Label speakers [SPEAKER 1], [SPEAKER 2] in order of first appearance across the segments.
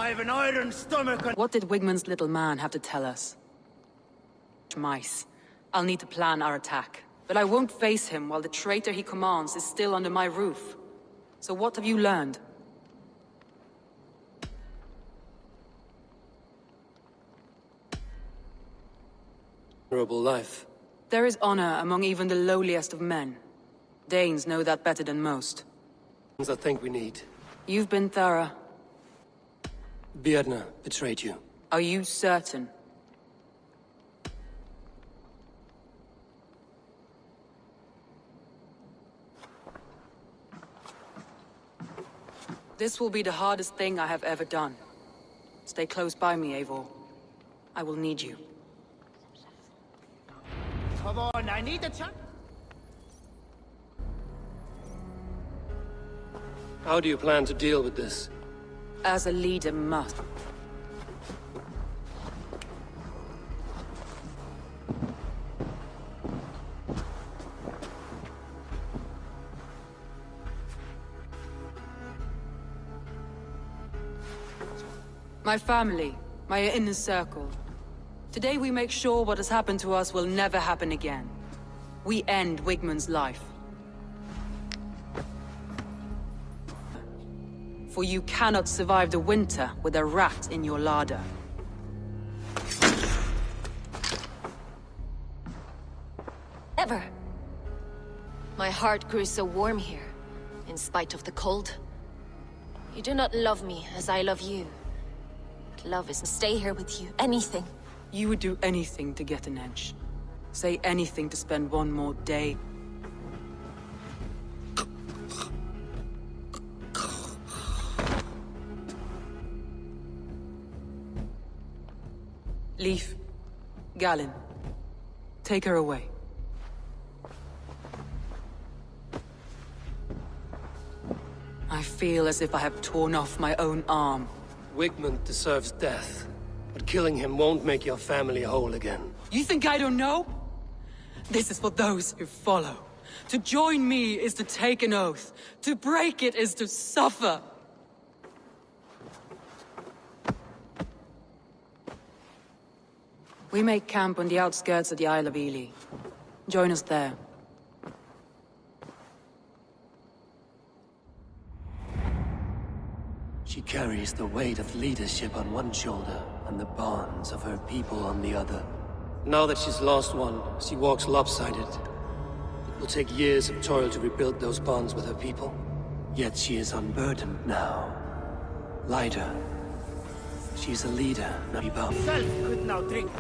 [SPEAKER 1] I have an iron stomach and—
[SPEAKER 2] What did Wigman's little man have to tell us? Mice. I'll need to plan our attack. But I won't face him while the traitor he commands is still under my roof. So what have you learned?
[SPEAKER 3] Honorable life.
[SPEAKER 2] There is honor among even the lowliest of men. Danes know that better than most.
[SPEAKER 3] I think we need.
[SPEAKER 2] You've been thorough.
[SPEAKER 3] Björna betrayed you.
[SPEAKER 2] Are you certain? This will be the hardest thing I have ever done. Stay close by me, Eivor. I will need you.
[SPEAKER 1] Come on, I need a chance.
[SPEAKER 3] How do you plan to deal with this?
[SPEAKER 2] As a leader must. My family, my inner circle. Today we make sure what has happened to us will never happen again. We end Wigman's life. For you cannot survive the winter with a rat in your larder.
[SPEAKER 4] Never. My heart grew so warm here, in spite of the cold. You do not love me as I love you. But love is to stay here with you, anything.
[SPEAKER 2] You would do anything to get an edge. Say anything to spend one more day. Leaf, Galen, take her away. I feel as if I have torn off my own arm.
[SPEAKER 3] Wigman deserves death, but killing him won't make your family whole again.
[SPEAKER 2] You think I don't know? This is for those who follow. To join me is to take an oath. To break it is to suffer. We make camp on the outskirts of the Isle of Ely. Join us there.
[SPEAKER 3] She carries the weight of leadership on one shoulder and the bonds of her people on the other. Now that she's lost one, she walks lopsided. It will take years of toil to rebuild those bonds with her people. Yet she is unburdened now. Lighter. She's a leader, not about.
[SPEAKER 1] Self could now drink.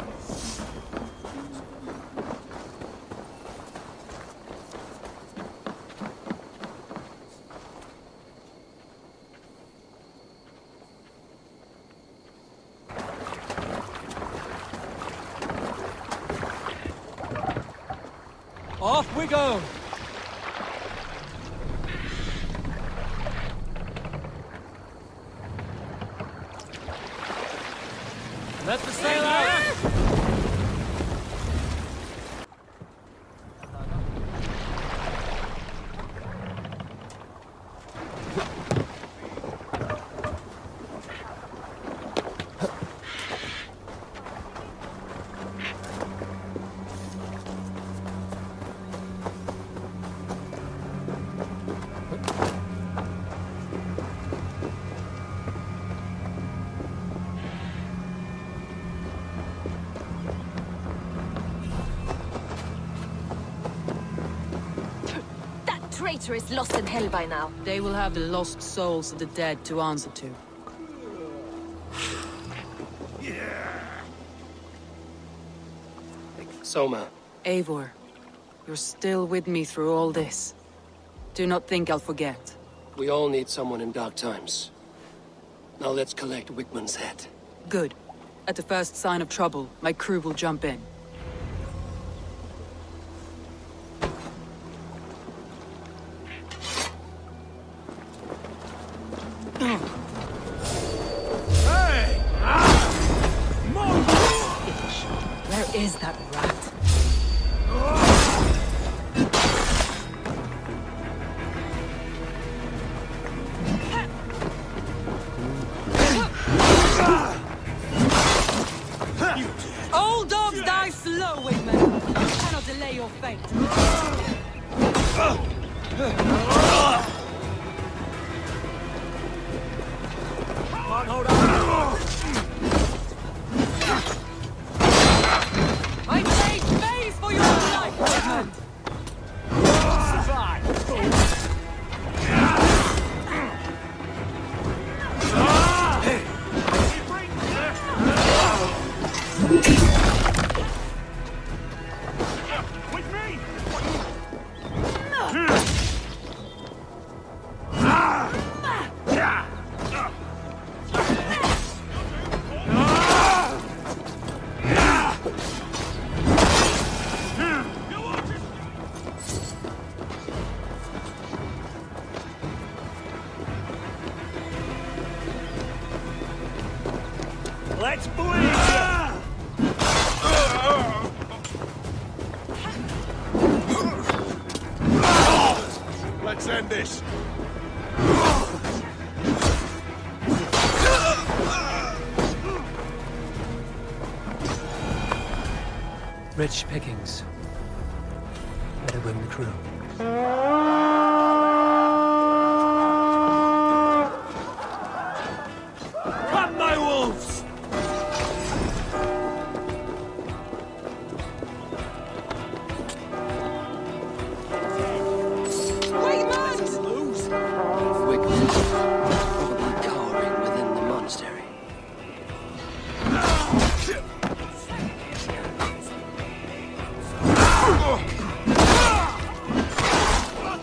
[SPEAKER 5] Off we go! Let the sail out!
[SPEAKER 4] Traitor is lost in hell by now.
[SPEAKER 2] They will have the lost souls of the dead to answer to.
[SPEAKER 3] Soma.
[SPEAKER 2] Eivor, you're still with me through all this. Do not think I'll forget.
[SPEAKER 3] We all need someone in dark times. Now let's collect Wigman's head.
[SPEAKER 2] Good. At the first sign of trouble, my crew will jump in. Where is that rat?
[SPEAKER 5] on, hold on.
[SPEAKER 2] My blade pays for your life!
[SPEAKER 5] Survive. With me! Let's bleed! Let's end this.
[SPEAKER 3] Rich pickings. Better bring the crew.
[SPEAKER 5] Come, my wolves!
[SPEAKER 3] Wicked. Probably cowering within the monastery.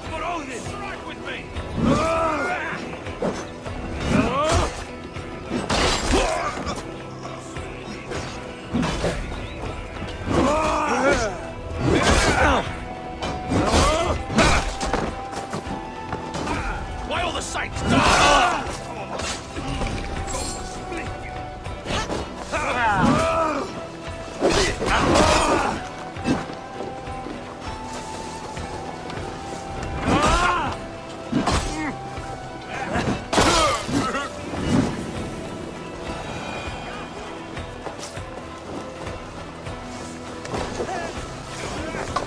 [SPEAKER 5] For all this, strike with me! Why all the sights?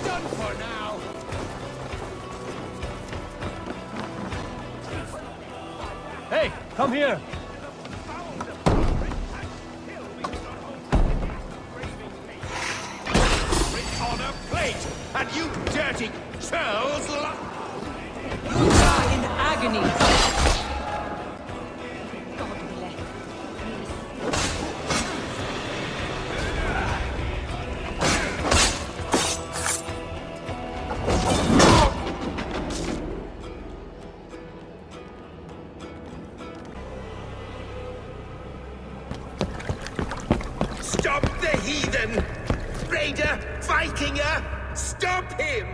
[SPEAKER 5] Done for now. Hey, come here. On a plate, and you dirty churls!
[SPEAKER 2] Die in agony!
[SPEAKER 6] Stop the heathen! Raider! Vikinger! Stop him!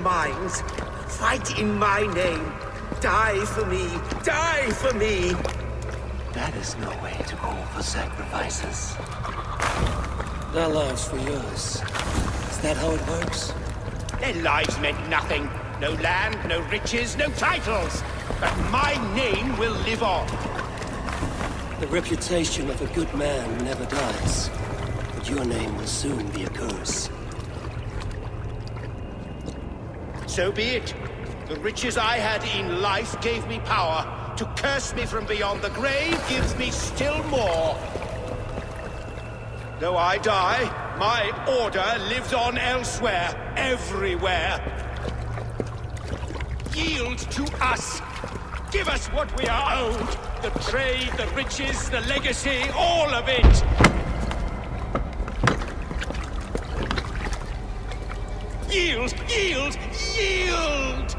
[SPEAKER 6] Minds, fight in my name. Die for me! Die for me!
[SPEAKER 3] That is no way to call for sacrifices. Their lives for yours. Is that how it works?
[SPEAKER 6] Their lives meant nothing. No land, no riches, no titles. But my name will live on.
[SPEAKER 3] The reputation of a good man never dies. But your name will soon be a curse.
[SPEAKER 6] So be it. The riches I had in life gave me power. To curse me from beyond the grave gives me still more. Though I die, my order lives on elsewhere, everywhere. Yield to us. Give us what we are owed. The trade, the riches, the legacy, all of it. Yield, yield, yield!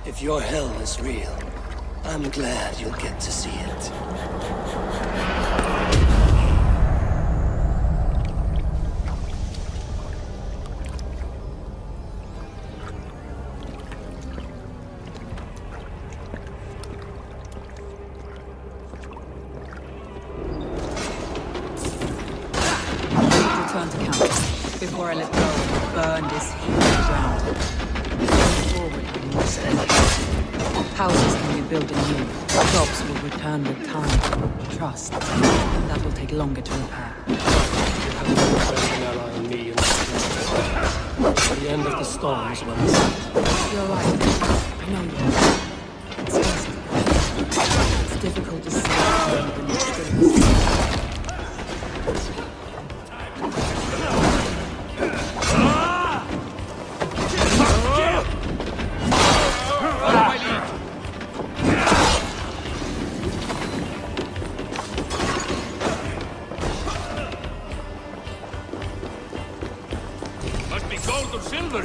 [SPEAKER 3] If your hell is real, I'm glad you'll get to see it.
[SPEAKER 2] Return to camp before I let go and burn this heat ground. Forward, more steady. Houses can be built anew. Jobs will return with time. Trust. That will take longer to repair.
[SPEAKER 3] You have no present ally in me and the end of the storm is when
[SPEAKER 2] You're right. I know you. It's just... It's difficult to see when you're still...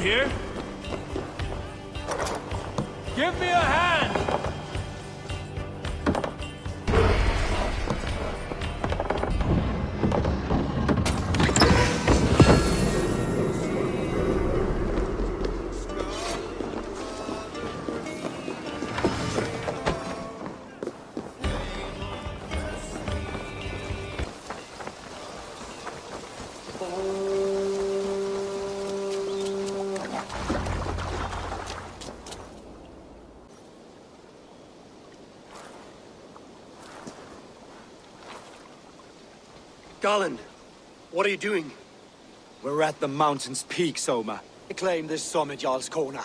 [SPEAKER 5] Here? Give me a hand!
[SPEAKER 3] Garland, what are you doing?
[SPEAKER 7] We're at the mountain's peak, Soma. I claim this summit, Jarl's Corner.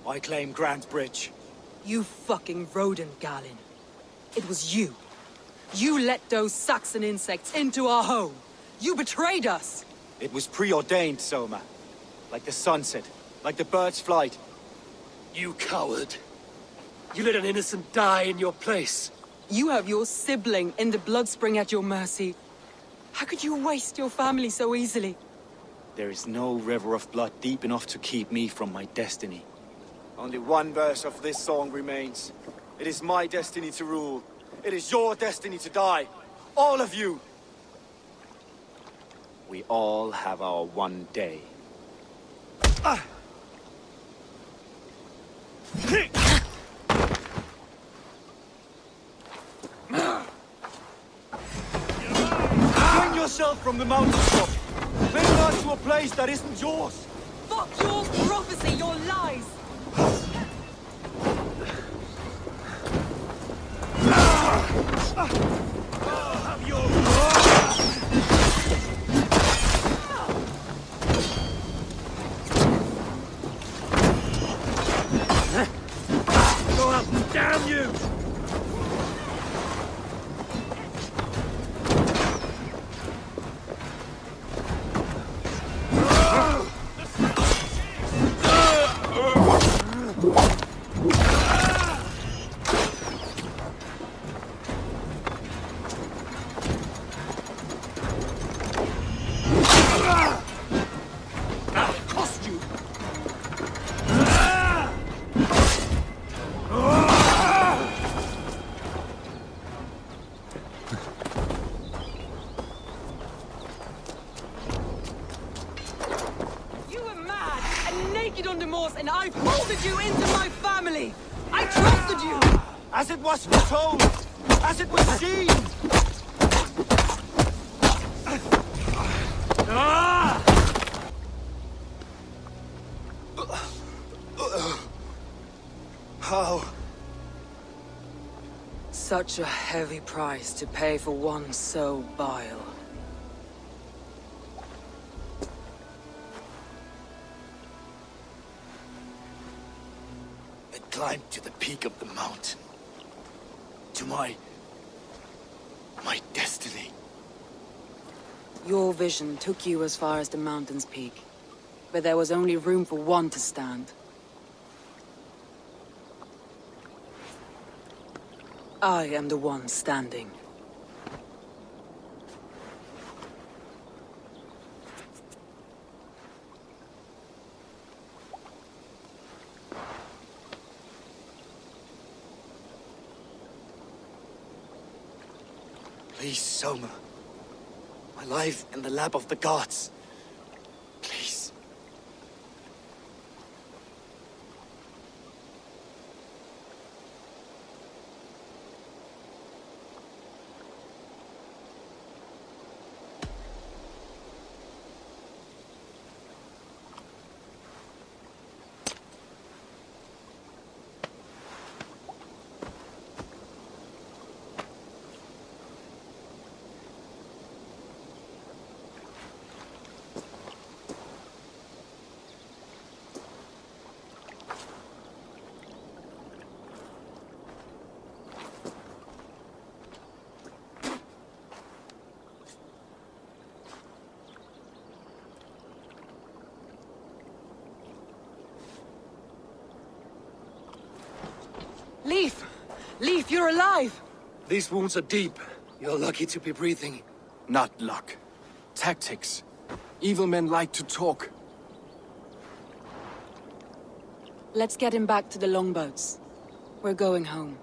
[SPEAKER 7] I claim Grand Bridge.
[SPEAKER 2] You fucking rodent, Galen. It was you. You let those Saxon insects into our home. You betrayed us.
[SPEAKER 7] It was preordained, Soma. Like the sunset, like the bird's flight.
[SPEAKER 3] You coward. You let an innocent die in your place.
[SPEAKER 2] You have your sibling in the Bloodspring at your mercy. How could you waste your family so easily?
[SPEAKER 7] There is no river of blood deep enough to keep me from my destiny. Only one verse of this song remains. It is my destiny to rule. It is your destiny to die. All of you. We all have our one day. Bring yourself from the mountaintop. Bring us to a place that isn't yours.
[SPEAKER 2] Fuck your prophecy, your lies!
[SPEAKER 5] Have your Go up, damn you!
[SPEAKER 2] And I folded you into my family! I trusted you!
[SPEAKER 7] As it was foretold! As it was seen! How?
[SPEAKER 2] Such a heavy price to pay for one so vile.
[SPEAKER 7] Climbed to the peak of the mountain. To my destiny.
[SPEAKER 2] Your vision took you as far as the mountain's peak, but there was only room for one to stand. I am the one standing.
[SPEAKER 7] Please, Soma. My life in the lab of the gods. Please.
[SPEAKER 2] you're alive!
[SPEAKER 3] These wounds are deep. You're lucky to be breathing.
[SPEAKER 7] Not luck. Tactics. Evil men like to talk.
[SPEAKER 2] Let's get him back to the longboats. We're going home.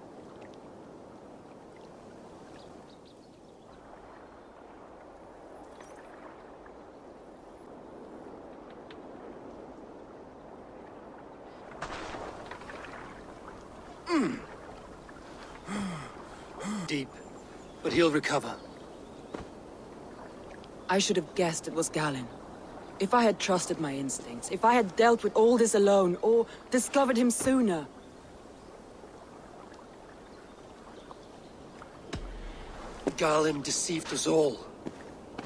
[SPEAKER 3] Deep, but he'll recover.
[SPEAKER 2] I should have guessed it was Galen. If I had trusted my instincts, if I had dealt with all this alone, or discovered him sooner.
[SPEAKER 3] Galen deceived us all.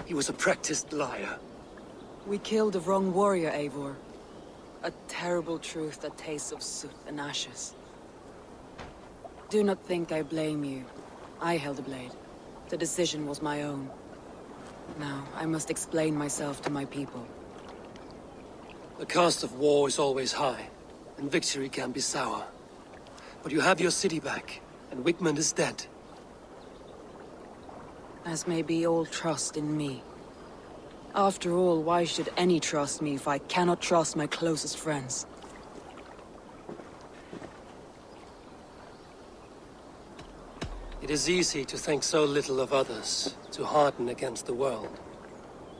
[SPEAKER 3] He was a practiced liar.
[SPEAKER 2] We killed the wrong warrior, Eivor. A terrible truth that tastes of soot and ashes. Do not think I blame you. I held the blade. The decision was my own. Now, I must explain myself to my people.
[SPEAKER 3] The cost of war is always high, and victory can be sour. But you have your city back, and Wigmund is dead.
[SPEAKER 2] As may be all trust in me. After all, why should any trust me if I cannot trust my closest friends?
[SPEAKER 3] It is easy to think so little of others, to harden against the world.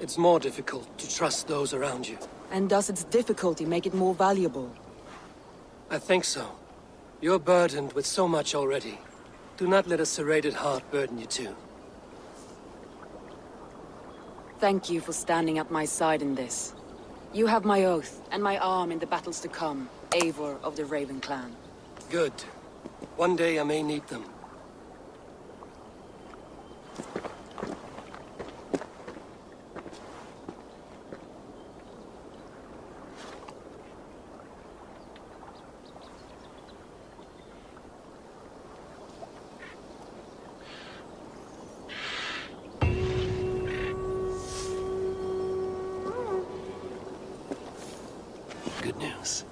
[SPEAKER 3] It's more difficult to trust those around you.
[SPEAKER 2] And does its difficulty make it more valuable?
[SPEAKER 3] I think so. You're burdened with so much already. Do not let a serrated heart burden you too.
[SPEAKER 2] Thank you for standing at my side in this. You have my oath, and my arm in the battles to come, Eivor of the Raven clan.
[SPEAKER 3] Good. One day I may need them. Good news.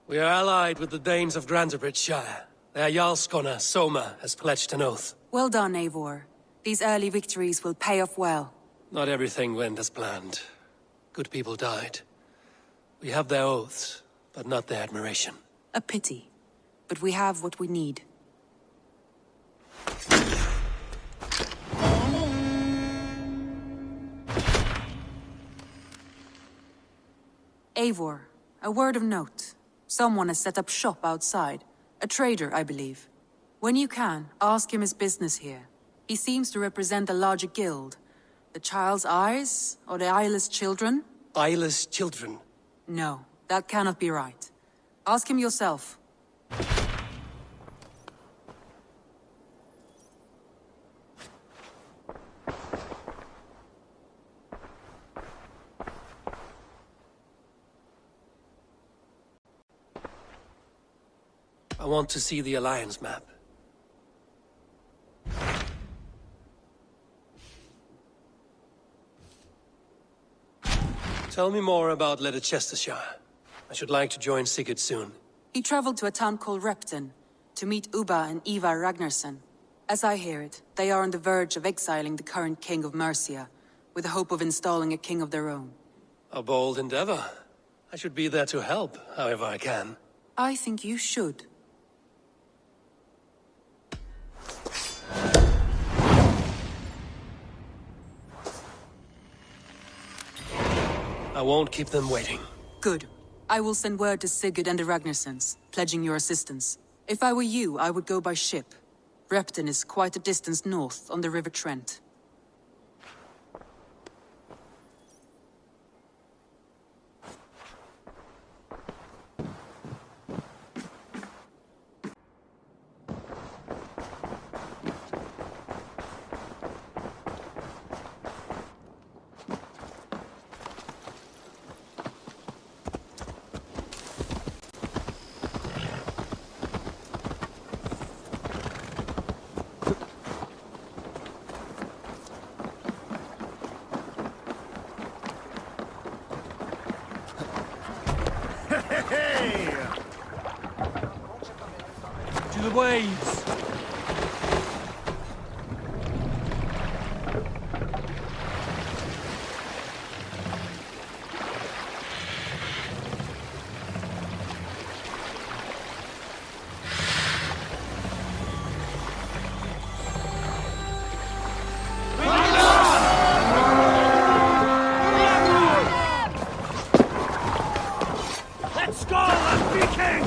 [SPEAKER 3] We are allied with the Danes of Grandabridgeshire. Their Jarlskona, Soma, has pledged an oath.
[SPEAKER 2] Well done, Eivor. These early victories will pay off well.
[SPEAKER 3] Not everything went as planned. Good people died. We have their oaths, but not their admiration.
[SPEAKER 2] A pity. But we have what we need. Eivor, a word of note. Someone has set up shop outside. A trader, I believe. When you can, ask him his business here. He seems to represent a larger guild. The Child's Eyes, or the Eyeless Children?
[SPEAKER 3] Eyeless children.
[SPEAKER 2] No, that cannot be right. Ask him yourself.
[SPEAKER 3] I want to see the Alliance map. Tell me more about Leicestershire. I should like to join Sigurd soon.
[SPEAKER 2] He traveled to a town called Repton to meet Ubba and Ivar Ragnarsson. As I hear it, they are on the verge of exiling the current king of Mercia, with the hope of installing a king of their own.
[SPEAKER 3] A bold endeavor. I should be there to help, however I can.
[SPEAKER 2] I think you should.
[SPEAKER 3] I won't keep them waiting.
[SPEAKER 2] Good. I will send word to Sigurd and the Ragnarsons, pledging your assistance. If I were you, I would go by ship. Repton is quite a distance north, on the River Trent.
[SPEAKER 3] To the waves!
[SPEAKER 5] Let's go, Viking!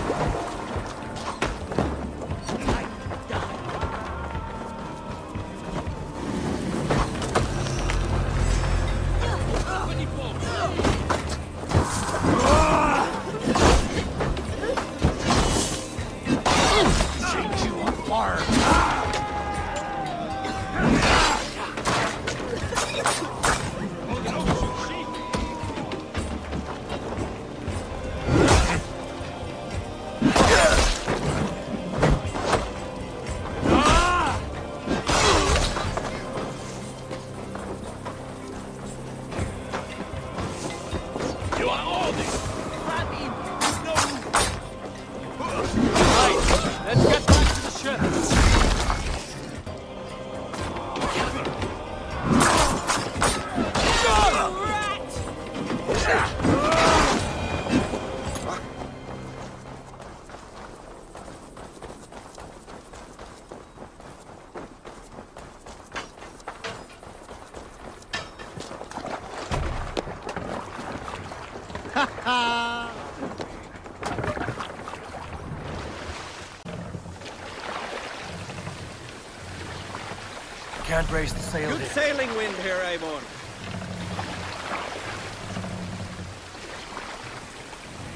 [SPEAKER 3] Can't raise the sail
[SPEAKER 6] Good
[SPEAKER 3] here.
[SPEAKER 6] sailing wind here, Amon.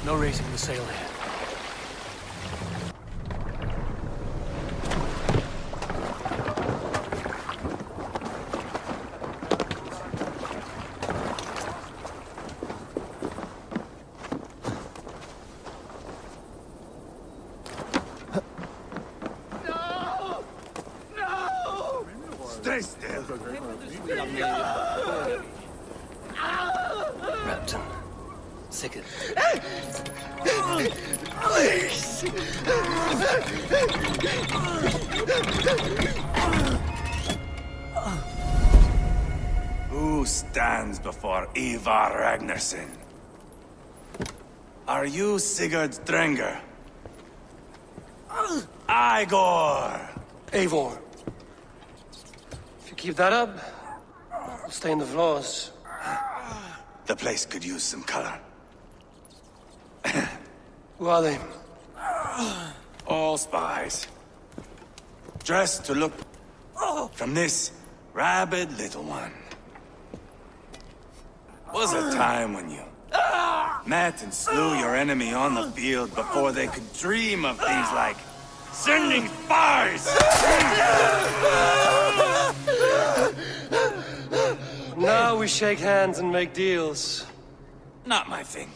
[SPEAKER 3] No raising the sail here.
[SPEAKER 5] Stay still.
[SPEAKER 3] Repton. Sigurd.
[SPEAKER 5] Please! Who stands before Ivar Ragnarsson? Are you Sigurd Drenger? Igor!
[SPEAKER 3] Eivor. If you keep that up, we'll stay in the floors.
[SPEAKER 5] The place could use some color.
[SPEAKER 3] Who are they?
[SPEAKER 5] All spies. Dressed to look from this rabid little one. Was a time when you met and slew your enemy on the field before they could dream of things like sending spies!
[SPEAKER 3] Now we shake hands and make deals.
[SPEAKER 5] Not my thing.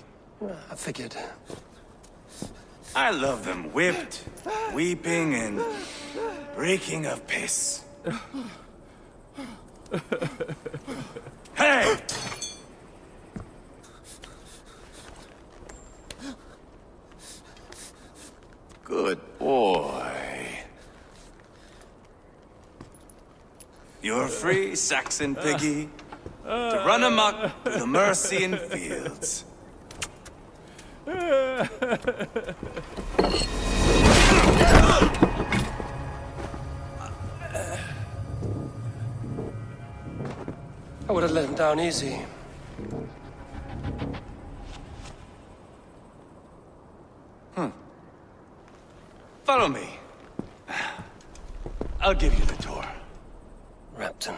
[SPEAKER 3] I figured.
[SPEAKER 5] I love them whipped, weeping, and reeking of piss. Hey! Good boy. You're free, Saxon piggy, to run amok through the Mercian fields.
[SPEAKER 3] I would have let him down easy.
[SPEAKER 5] Follow me. I'll give you the tour.
[SPEAKER 3] Repton.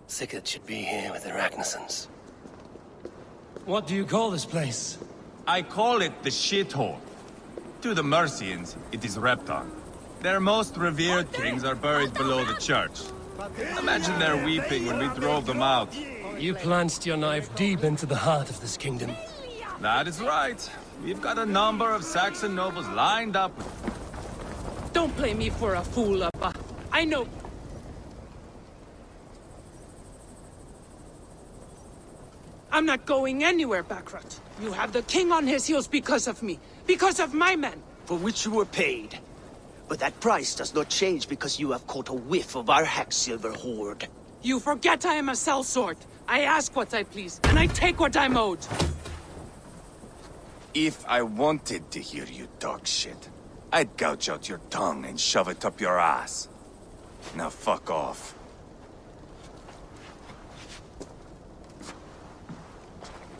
[SPEAKER 3] Sigurd should be here with the Ragnarsons. What do you call this place?
[SPEAKER 5] I call it the shithole. To the Mercians, it is Repton. Their most revered kings are buried below the church. Imagine their weeping when we drove them out.
[SPEAKER 3] You plunged your knife deep into the heart of this kingdom.
[SPEAKER 5] That is right. We've got a number of Saxon nobles lined up.
[SPEAKER 8] Don't play me for a fool, Appa. I know. I'm not going anywhere, Backrot. You have the king on his heels because of me. Because of my men.
[SPEAKER 9] For which you were paid. But that price does not change because you have caught a whiff of our Hacksilver hoard.
[SPEAKER 8] You forget I am a sellsword. I ask what I please, and I take what I'm owed.
[SPEAKER 5] If I wanted to hear you talk shit, I'd gouge out your tongue and shove it up your ass. Now fuck off.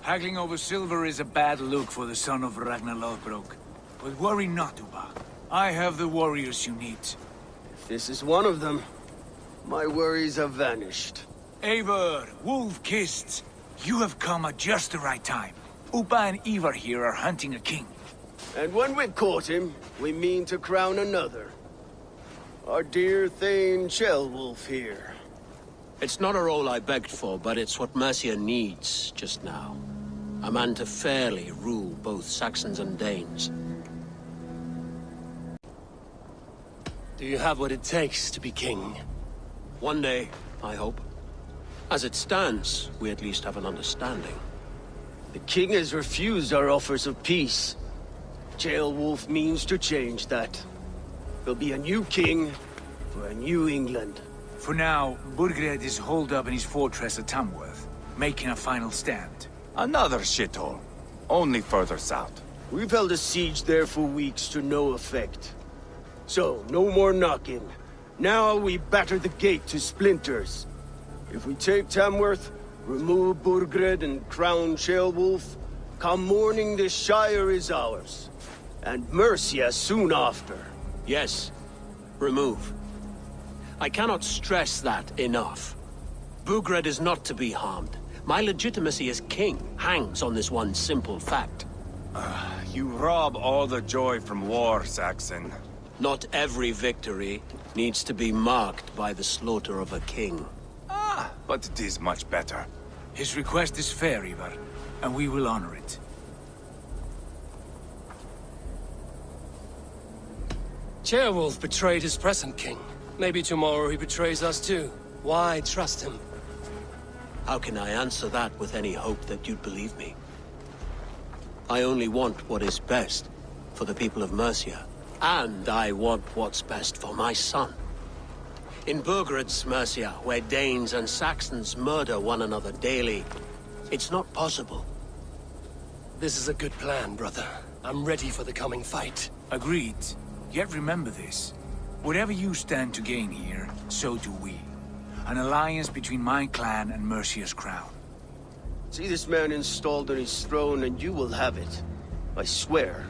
[SPEAKER 10] Haggling over silver is a bad look for the son of Ragnar Lothbrok. But worry not, Uba. I have the warriors you need.
[SPEAKER 9] If this is one of them, my worries have vanished.
[SPEAKER 10] Eivor, Wolf-Kissed, you have come at just the right time. Uba and Ivar here are hunting a king.
[SPEAKER 9] And when we've caught him, we mean to crown another. Our dear Thane Ceolwulf here.
[SPEAKER 11] It's not a role I begged for, but it's what Mercia needs just now. A man to fairly rule both Saxons and Danes.
[SPEAKER 3] Do you have what it takes to be king?
[SPEAKER 11] One day, I hope. As it stands, we at least have an understanding.
[SPEAKER 9] The king has refused our offers of peace. Ceolwulf means to change that. There'll be a new king for a new England.
[SPEAKER 10] For now, Burgred is holed up in his fortress at Tamworth, making a final stand.
[SPEAKER 5] Another shithole. Only further south.
[SPEAKER 9] We've held a siege there for weeks to no effect. So, no more knocking. Now we batter the gate to splinters. If we take Tamworth, remove Burgred and crown Ceolwulf, come morning the Shire is ours. And Mercia soon after.
[SPEAKER 11] Yes, remove. I cannot stress that enough. Burgred is not to be harmed. My legitimacy as king hangs on this one simple fact.
[SPEAKER 5] You rob all the joy from war, Saxon.
[SPEAKER 11] Not every victory needs to be marked by the slaughter of a king.
[SPEAKER 5] But it is much better.
[SPEAKER 10] His request is fair, Ivar, and we will honor it.
[SPEAKER 3] Ceolwulf betrayed his present king. Maybe tomorrow he betrays us too. Why trust him?
[SPEAKER 11] How can I answer that with any hope that you'd believe me? I only want what is best for the people of Mercia. And I want what's best for my son. In Burgred's Mercia, where Danes and Saxons murder one another daily, it's not possible.
[SPEAKER 3] This is a good plan, brother. I'm ready for the coming fight.
[SPEAKER 10] Agreed. Yet remember this. Whatever you stand to gain here, so do we. An alliance between my clan and Mercia's crown.
[SPEAKER 9] See this man installed on his throne and you will have it. I swear.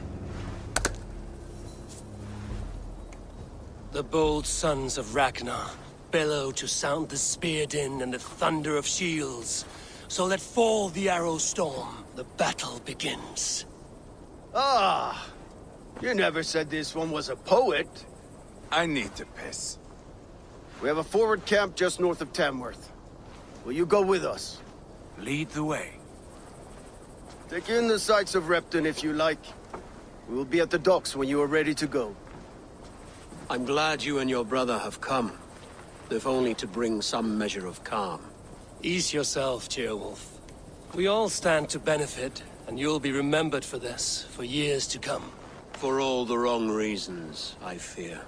[SPEAKER 3] The bold sons of Ragnar bellow to sound the spear din and the thunder of shields. So let fall the arrow storm. The battle begins.
[SPEAKER 9] Ah! You never said this one was a poet.
[SPEAKER 5] I need to piss.
[SPEAKER 9] We have a forward camp just north of Tamworth. Will you go with us?
[SPEAKER 10] Lead the way.
[SPEAKER 9] Take in the sights of Repton if you like. We will be at the docks when you are ready to go.
[SPEAKER 11] I'm glad you and your brother have come, if only to bring some measure of calm.
[SPEAKER 3] Ease yourself, Ceolwulf. We all stand to benefit, and you'll be remembered for this, for years to come.
[SPEAKER 11] For all the wrong reasons, I fear.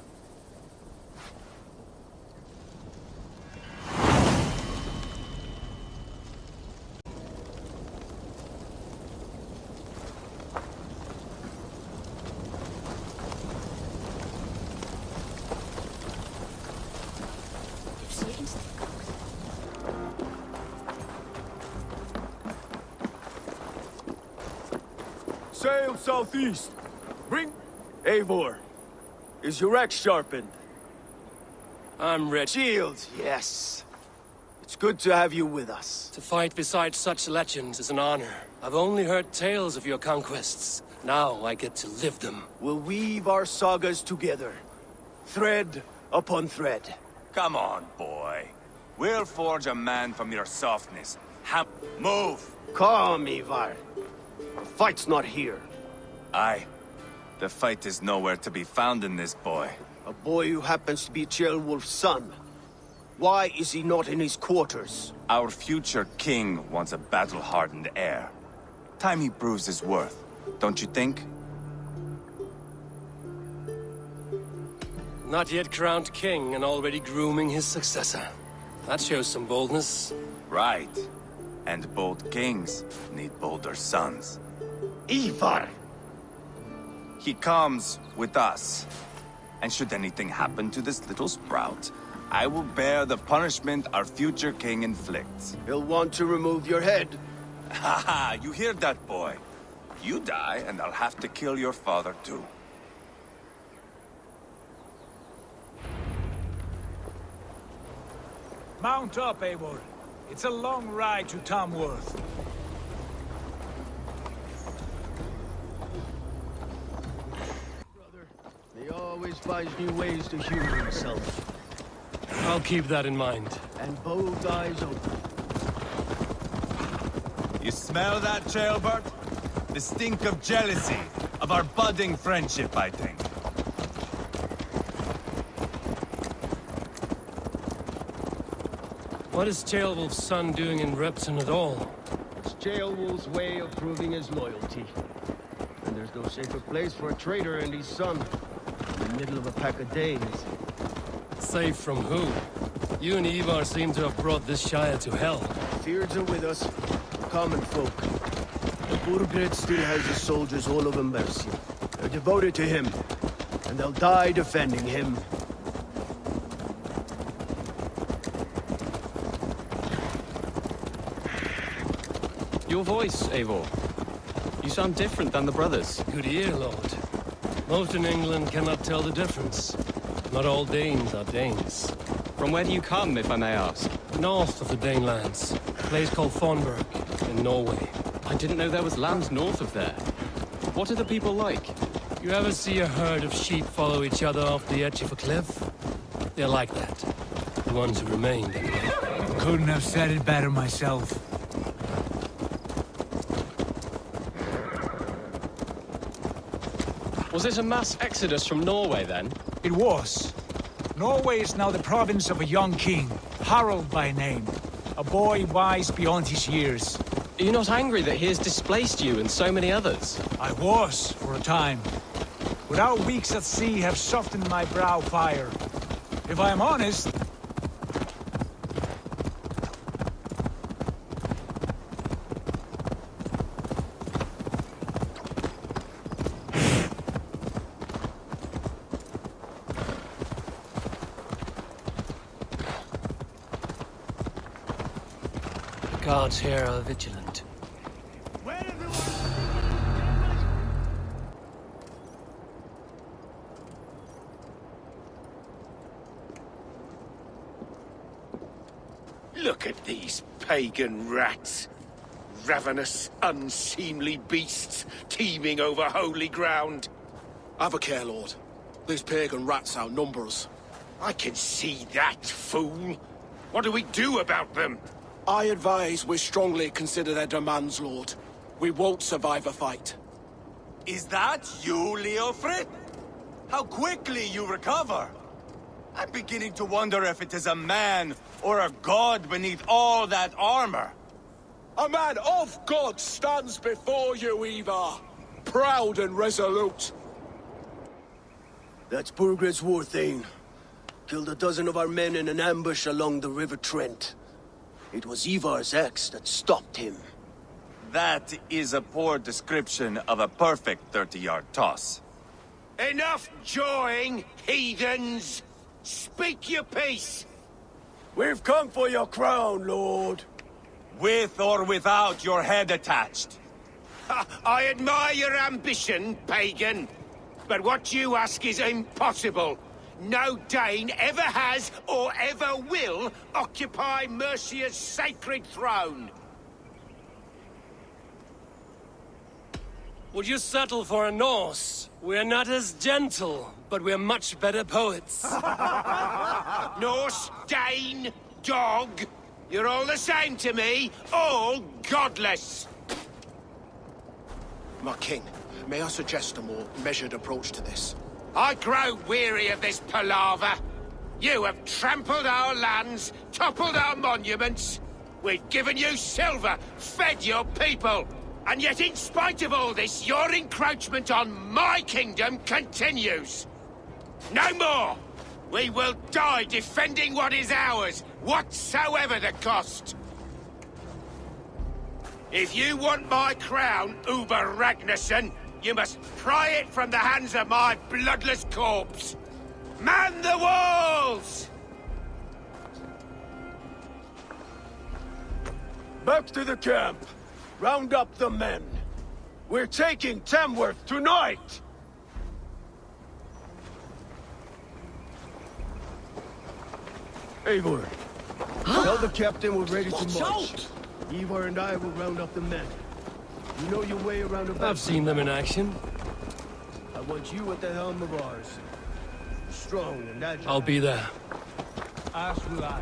[SPEAKER 9] Sail southeast. Bring... Eivor, is your axe sharpened?
[SPEAKER 3] I'm ready.
[SPEAKER 9] Shields, yes. It's good to have you with us.
[SPEAKER 3] To fight beside such legends is an honor. I've only heard tales of your conquests. Now I get to live them.
[SPEAKER 9] We'll weave our sagas together. Thread upon thread.
[SPEAKER 5] Come on, boy. We'll forge a man from your softness. Move!
[SPEAKER 9] Calm, Ivar. The fight's not here.
[SPEAKER 5] Aye. The fight is nowhere to be found in this boy.
[SPEAKER 9] A boy who happens to be Ceolwulf's son. Why is he not in his quarters?
[SPEAKER 5] Our future king wants a battle-hardened heir. Time he proves his worth, don't you think?
[SPEAKER 3] Not yet crowned king and already grooming his successor. That shows some boldness.
[SPEAKER 5] Right. And bold kings need bolder sons.
[SPEAKER 9] Ivar!
[SPEAKER 5] He comes with us. And should anything happen to this little sprout, I will bear the punishment our future king inflicts.
[SPEAKER 9] He'll want to remove your head.
[SPEAKER 5] Haha, you hear that, boy? You die, and I'll have to kill your father, too.
[SPEAKER 10] Mount up, Eivor. It's a long ride to Tamworth.
[SPEAKER 9] Brother, he always finds new ways to humor himself.
[SPEAKER 3] I'll keep that in mind.
[SPEAKER 9] And both eyes open.
[SPEAKER 5] You smell that, jailbird? The stink of jealousy, of our budding friendship, I think.
[SPEAKER 3] What is Ceolwulf's son doing in Repton at all?
[SPEAKER 9] It's Ceolwulf's way of proving his loyalty. And there's no safer place for a traitor and his son. In the middle of a pack of Danes.
[SPEAKER 3] Safe from who? You and Ivar seem to have brought this Shire to hell.
[SPEAKER 9] Feards are with us, common folk. The Burgred still has his soldiers all over Mercia. They're devoted to him, and they'll die defending him.
[SPEAKER 12] Your voice, Eivor. You sound different than the brothers.
[SPEAKER 3] Good ear, Lord. Most in England cannot tell the difference. Not all Danes are Danes.
[SPEAKER 12] From where do you come, if I may ask?
[SPEAKER 3] North of the Danelands. A place called Thornburg, in Norway.
[SPEAKER 12] I didn't know there was land north of there. What are the people like?
[SPEAKER 3] You ever see a herd of sheep follow each other off the edge of a cliff? They're like that. The ones who remained, anyway.
[SPEAKER 10] Couldn't have said it better myself.
[SPEAKER 12] Was it a mass exodus from Norway, then?
[SPEAKER 10] It was. Norway is now the province of a young king, Harald by name. A boy wise beyond his years.
[SPEAKER 12] Are you not angry that he has displaced you and so many others?
[SPEAKER 10] I was, for a time. But our weeks at sea have softened my brow fire. If I am honest...
[SPEAKER 3] The guards here are vigilant.
[SPEAKER 6] Look at these pagan rats. Ravenous, unseemly beasts teeming over holy ground.
[SPEAKER 13] Have a care, Lord. These pagan rats outnumber us.
[SPEAKER 6] I can see that, fool. What do we do about them?
[SPEAKER 13] I advise we strongly consider their demands, Lord. We won't survive a fight.
[SPEAKER 5] Is that you, Leofrid? How quickly you recover! I'm beginning to wonder if it is a man or a god beneath all that armor.
[SPEAKER 13] A man of God stands before you, Ivar. Proud and resolute.
[SPEAKER 9] That's Burgred's war thane. Killed a dozen of our men in an ambush along the River Trent. It was Ivar's axe that stopped him.
[SPEAKER 5] That is a poor description of a perfect 30-yard toss.
[SPEAKER 6] Enough jawing, heathens! Speak your peace!
[SPEAKER 9] We've come for your crown, Lord.
[SPEAKER 5] With or without your head attached.
[SPEAKER 6] I admire your ambition, pagan. But what you ask is impossible. No Dane ever has or ever will occupy Mercia's sacred throne.
[SPEAKER 3] Would you settle for a Norse? We're not as gentle, but we're much better poets.
[SPEAKER 6] Norse, Dane, dog. You're all the same to me. All godless.
[SPEAKER 13] My king, may I suggest a more measured approach to this?
[SPEAKER 6] I grow weary of this palaver. You have trampled our lands, toppled our monuments. We've given you silver, fed your people. And yet, in spite of all this, your encroachment on my kingdom continues. No more! We will die defending what is ours, whatsoever the cost. If you want my crown, Uber Ragnarsson, you must pry it from the hands of my bloodless corpse. Man the walls!
[SPEAKER 9] Back to the camp. Round up the men. We're taking Tamworth tonight! Eivor, tell the captain we're ready to march. Eivor and I will round up the men. You know your way around a battle.
[SPEAKER 3] I've seen them in action.
[SPEAKER 9] I want you at the helm of ours. Strong and agile.
[SPEAKER 3] I'll be there.
[SPEAKER 9] As will I.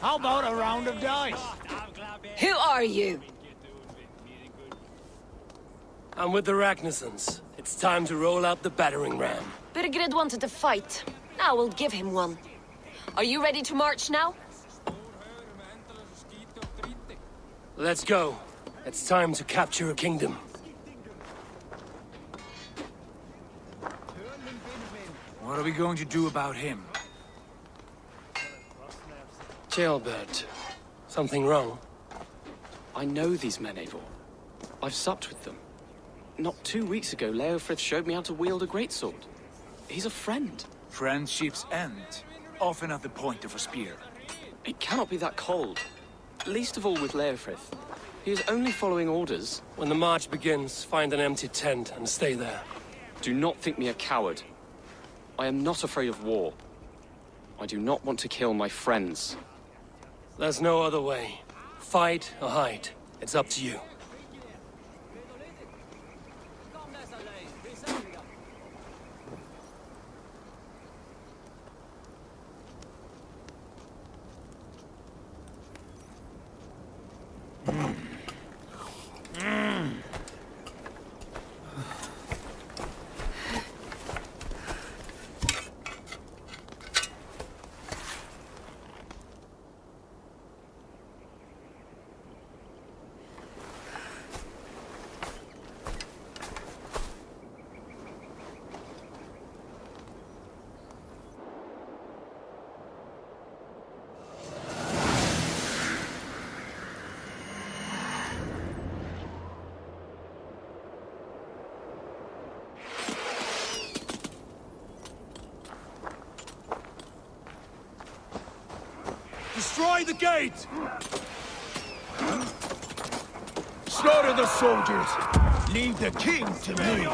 [SPEAKER 10] How about a round of dice?
[SPEAKER 4] Who are you?
[SPEAKER 3] I'm with the Ragnarssons. It's time to roll out the battering ram.
[SPEAKER 4] Birgrid wanted to fight. Now we'll give him one. Are you ready to march now?
[SPEAKER 3] Let's go. It's time to capture a kingdom.
[SPEAKER 10] What are we going to do about him?
[SPEAKER 3] Jailbird. Something wrong?
[SPEAKER 12] I know these men, Eivor. I've supped with them. Not 2 weeks ago, Leofrith showed me how to wield a greatsword. He's a friend.
[SPEAKER 10] Friendships end, often at the point of a spear.
[SPEAKER 12] It cannot be that cold. Least of all with Leofrith. He is only following orders.
[SPEAKER 3] When the march begins, find an empty tent and stay there.
[SPEAKER 12] Do not think me a coward. I am not afraid of war. I do not want to kill my friends.
[SPEAKER 3] There's no other way. Fight or hide. It's up to you.
[SPEAKER 9] Destroy the gate! Slaughter the soldiers! Leave the king to me!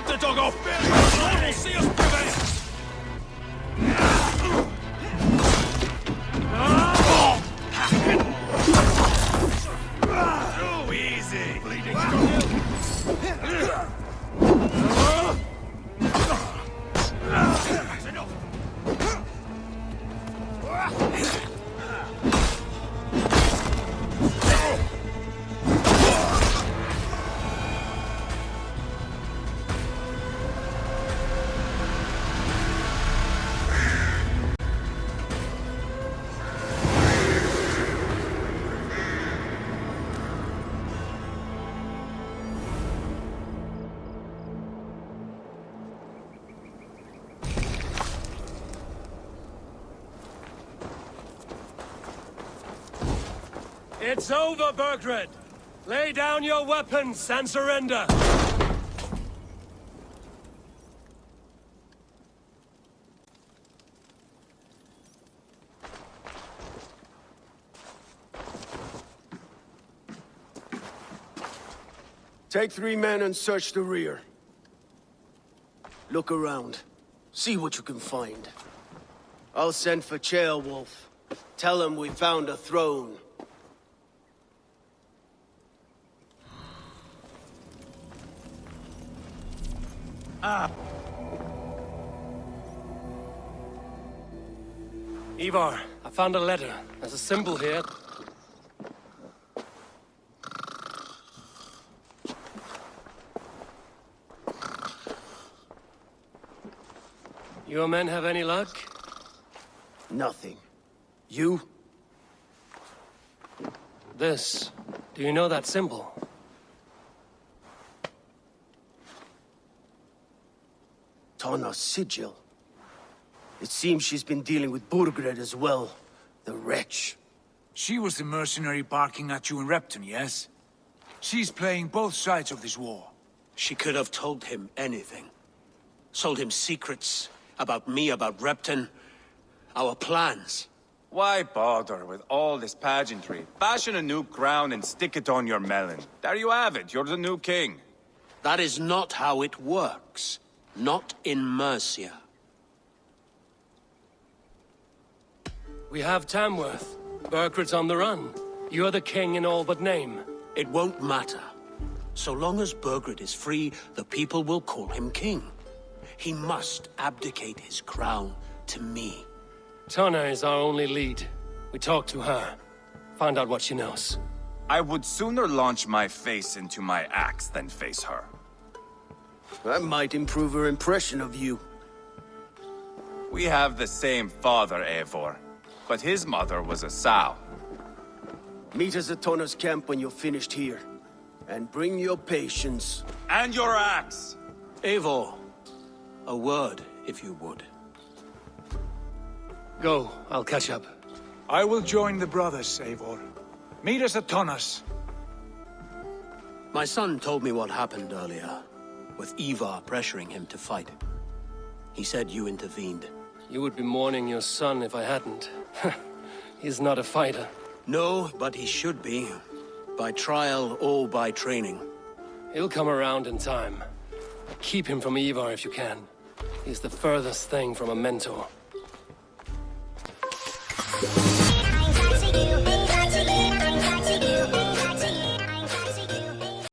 [SPEAKER 13] Get the dog off! Lord will see us prevail!
[SPEAKER 5] Too easy! Bleeding.
[SPEAKER 14] It's over, Bergred! Lay down your weapons and surrender!
[SPEAKER 9] Take 3 men and search the rear. Look around. See what you can find. I'll send for Chaelwolf. Tell him we found a throne.
[SPEAKER 14] Ivar, I found a letter. There's a symbol here. Your men have any luck?
[SPEAKER 9] Nothing. You?
[SPEAKER 14] This. Do you know that symbol?
[SPEAKER 9] Tana's sigil. It seems she's been dealing with Burgred as well. The wretch.
[SPEAKER 10] She was the mercenary barking at you in Repton, yes? She's playing both sides of this war.
[SPEAKER 11] She could have told him anything. Sold him secrets about me, about Repton, our plans.
[SPEAKER 5] Why bother with all this pageantry? Fashion a new crown and stick it on your melon. There you have it, you're the new king.
[SPEAKER 11] That is not how it works. Not in Mercia.
[SPEAKER 14] We have Tamworth. Bergred's on the run. You're the king in all but name.
[SPEAKER 11] It won't matter. So long as Bergred is free, the people will call him king. He must abdicate his crown to me.
[SPEAKER 14] Tana is our only lead. We talk to her. Find out what she knows.
[SPEAKER 5] I would sooner launch my face into my axe than face her.
[SPEAKER 9] That might improve her impression of you.
[SPEAKER 5] We have the same father, Eivor. But his mother was a sow.
[SPEAKER 9] Meet us at Tana's camp when you're finished here. And bring your patience.
[SPEAKER 5] And your axe!
[SPEAKER 11] Eivor, a word, if you would.
[SPEAKER 14] Go, I'll catch up.
[SPEAKER 10] I will join the brothers, Eivor. Meet us at Tana's.
[SPEAKER 11] My son told me what happened earlier, with Ivar pressuring him to fight. He said you intervened.
[SPEAKER 14] You would be mourning your son if I hadn't. He's not a fighter.
[SPEAKER 11] No, but he should be. By trial or by training.
[SPEAKER 14] He'll come around in time. Keep him from Ivar if you can. He's the furthest thing from a mentor.
[SPEAKER 15] I'm